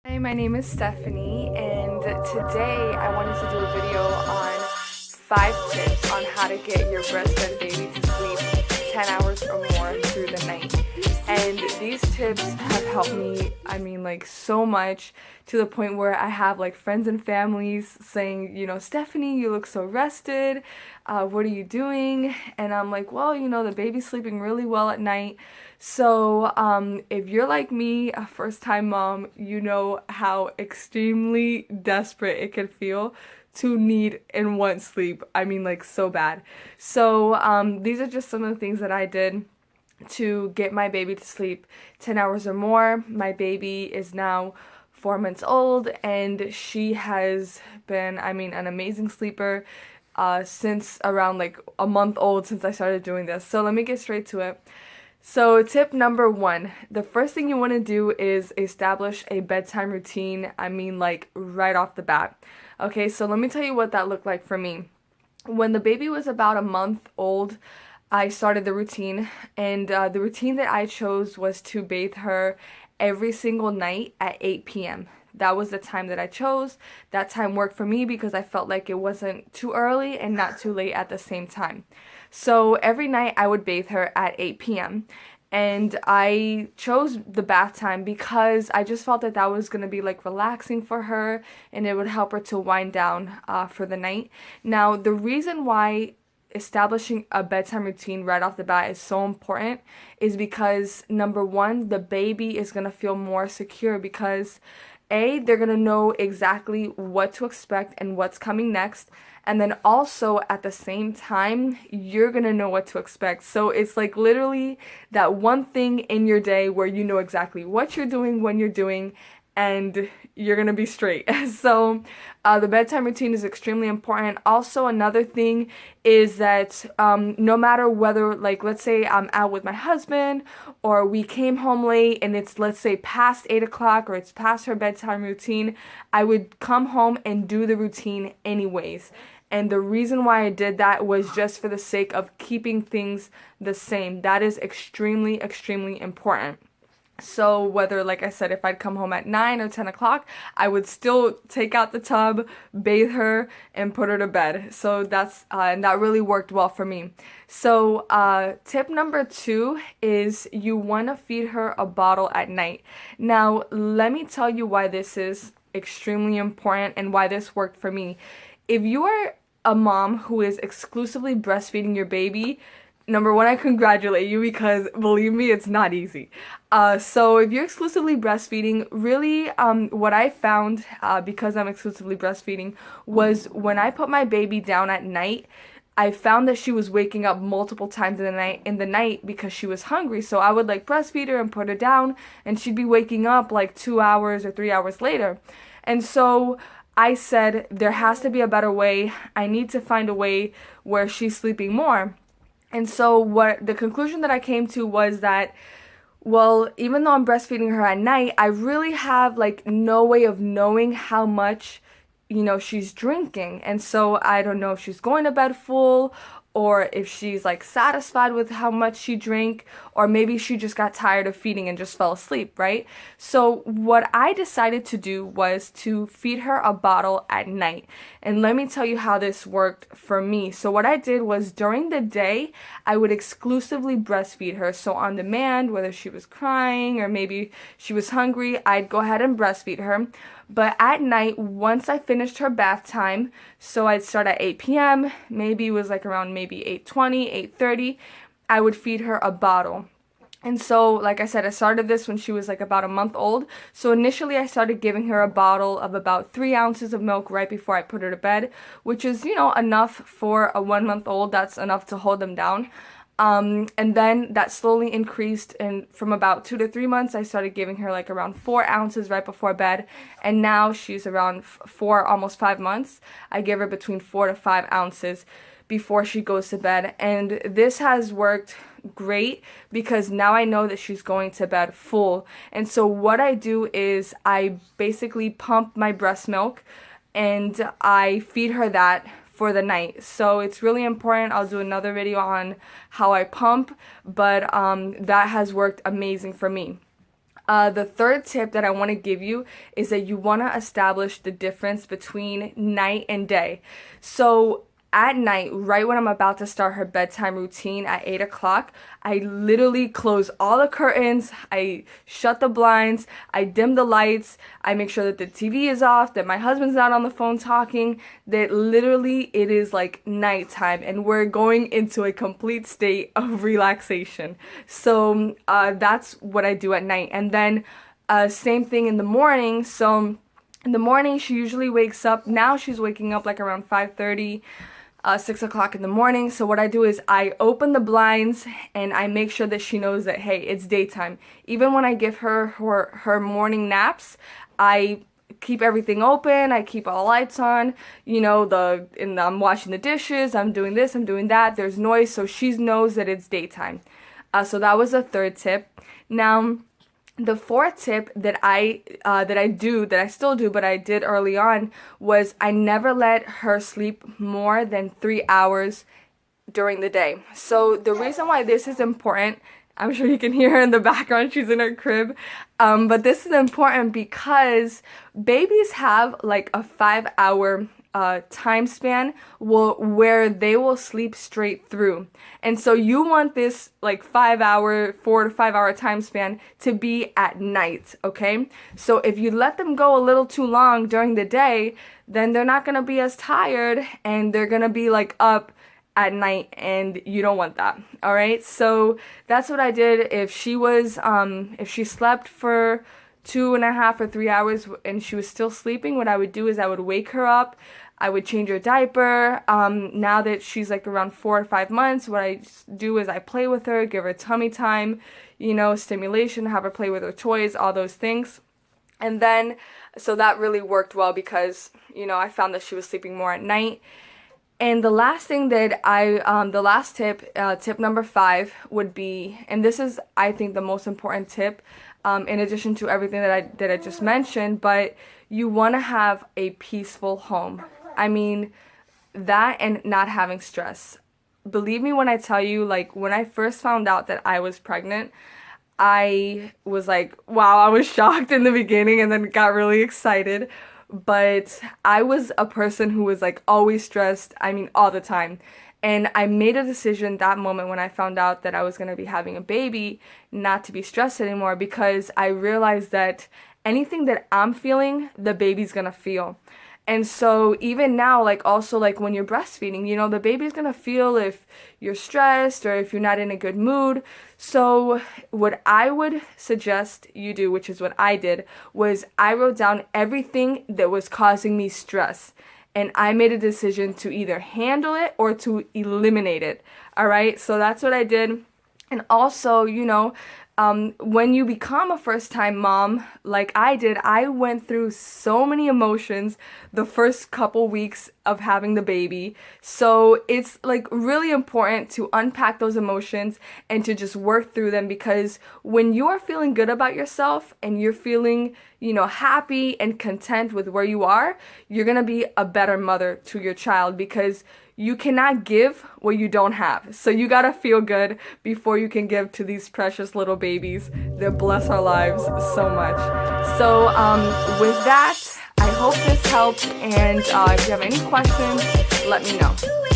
Hi, my name is Stephanie, and today I wanted to do a video on 5 tips on how to get your breastfed baby to sleep 10 hours or more through the night. And these tips have helped me, like so much, to the point where I have like friends and families saying, Stephanie, you look so rested. What are you doing? And I'm like, well, the baby's sleeping really well at night. So if you're like me, a first-time mom, you know how extremely desperate it can feel to need and want sleep. Like so bad. So these are just some of the things that I did to get my baby to sleep 10 hours or more. My baby is now 4 months old, and she has been, an amazing sleeper since around like a month old, since I started doing this. So let me get straight to it. So tip number 1, the first thing you want to do is establish a bedtime routine, like right off the bat. Okay, so let me tell you what that looked like for me. When the baby was about a month old, I started the routine, and the routine that I chose was to bathe her every single night at 8 p.m. That was the time that I chose. That time worked for me because I felt like it wasn't too early and not too late at the same time. So every night I would bathe her at 8 p.m. And I chose the bath time because I just felt that that was going to be like relaxing for her, and it would help her to wind down for the night. Now, the reason why establishing a bedtime routine right off the bat is so important is because, number 1, the baby is going to feel more secure because they're going to know exactly what to expect and what's coming next. And then also at the same time, you're going to know what to expect. So it's like literally that one thing in your day where you know exactly what you're doing, when you're doing, and you're gonna be straight. So the bedtime routine is extremely important. Also, another thing is that no matter whether, like, let's say I'm out with my husband, or we came home late and it's, let's say, past 8 o'clock, or it's past her bedtime routine, I would come home and do the routine anyways. And the reason why I did that was just for the sake of keeping things the same. That is extremely, extremely important. So whether, like I said, if I'd come home at 9 or 10 o'clock, I would still take out the tub, bathe her, and put her to bed. So and that really worked well for me. So tip number 2 is you want to feed her a bottle at night. Now, let me tell you why this is extremely important and why this worked for me. If you are a mom who is exclusively breastfeeding your baby, number 1, I congratulate you, because believe me, it's not easy. So if you're exclusively breastfeeding, really what I found, because I'm exclusively breastfeeding, was when I put my baby down at night, I found that she was waking up multiple times in the night because she was hungry. So I would like breastfeed her and put her down, and she'd be waking up like 2 hours or 3 hours later. And so I said, there has to be a better way. I need to find a way where she's sleeping more. And so what the conclusion that I came to was that, well, even though I'm breastfeeding her at night, I really have like no way of knowing how much, she's drinking. And so I don't know if she's going to bed full, or if she's like satisfied with how much she drank, or maybe she just got tired of feeding and just fell asleep, right? So what I decided to do was to feed her a bottle at night. And let me tell you how this worked for me. So what I did was, during the day, I would exclusively breastfeed her. So on demand, whether she was crying or maybe she was hungry, I'd go ahead and breastfeed her. But at night, once I finished her bath time, so I'd start at 8 p.m., maybe it was like around maybe 8:20, 8:30, I would feed her a bottle. And so, like I said, I started this when she was like about a month old. So initially I started giving her a bottle of about 3 ounces of milk right before I put her to bed, which is, enough for a 1-month-old. That's enough to hold them down. And then that slowly increased, and from about 2 to 3 months, I started giving her like around 4 ounces right before bed, and now she's around 4, almost 5 months. I give her between 4 to 5 ounces before she goes to bed, and this has worked great because now I know that she's going to bed full. And so what I do is I basically pump my breast milk, and I feed her that for the night. So it's really important. I'll do another video on how I pump, but that has worked amazing for me. The third tip that I want to give you is that you want to establish the difference between night and day. So at night, right when I'm about to start her bedtime routine at 8 o'clock, I literally close all the curtains, I shut the blinds, I dim the lights, I make sure that the TV is off, that my husband's not on the phone talking, that literally it is like nighttime and we're going into a complete state of relaxation. So that's what I do at night. And then same thing in the morning. So in the morning, she usually wakes up. Now she's waking up like around 5:30. 6 o'clock in the morning. So what I do is I open the blinds and I make sure that she knows that, hey, it's daytime. Even when I give her morning naps, I keep everything open, I keep all lights on, and I'm washing the dishes, I'm doing this, I'm doing that, there's noise, so she knows that it's daytime. So that was the third tip. Now, the fourth tip that I still do, but I did early on, was I never let her sleep more than 3 hours during the day. So the reason why this is important, I'm sure you can hear her in the background, she's in her crib, but this is important because babies have like a 5-hour time span where they will sleep straight through. And so you want this like 4 to 5 hour time span to be at night, okay? So if you let them go a little too long during the day, then they're not gonna be as tired and they're gonna be like up at night, and you don't want that. All right, so that's what I did. If she slept for 2.5 or 3 hours and she was still sleeping, what I would do is I would wake her up, I would change her diaper. Now that she's like around 4 or 5 months, what I do is I play with her, give her tummy time, stimulation, have her play with her toys, all those things. And then, so that really worked well because, I found that she was sleeping more at night. And the last thing that the last tip, tip number 5 would be, and this is, I think, the most important tip, in addition to everything that I just mentioned, but you want to have a peaceful home. I mean, that and not having stress. Believe me when I tell you, like, when I first found out that I was pregnant, I was like, wow, I was shocked in the beginning and then got really excited. But I was a person who was like always stressed, I mean, all the time. And I made a decision that moment when I found out that I was going to be having a baby not to be stressed anymore, because I realized that anything that I'm feeling, the baby's going to feel. And so even now, like also like when you're breastfeeding, the baby's gonna feel if you're stressed or if you're not in a good mood. So what I would suggest you do, which is what I did, was I wrote down everything that was causing me stress. And I made a decision to either handle it or to eliminate it. All right, so that's what I did. And also, when you become a first-time mom, like I did, I went through so many emotions the first couple weeks of having the baby. So it's like really important to unpack those emotions and to just work through them, because when you're feeling good about yourself and you're feeling, happy and content with where you are, you're gonna be a better mother to your child, because you cannot give what you don't have. So you gotta feel good before you can give to these precious little babies that bless our lives so much. So with that, I hope this helped, and if you have any questions, let me know.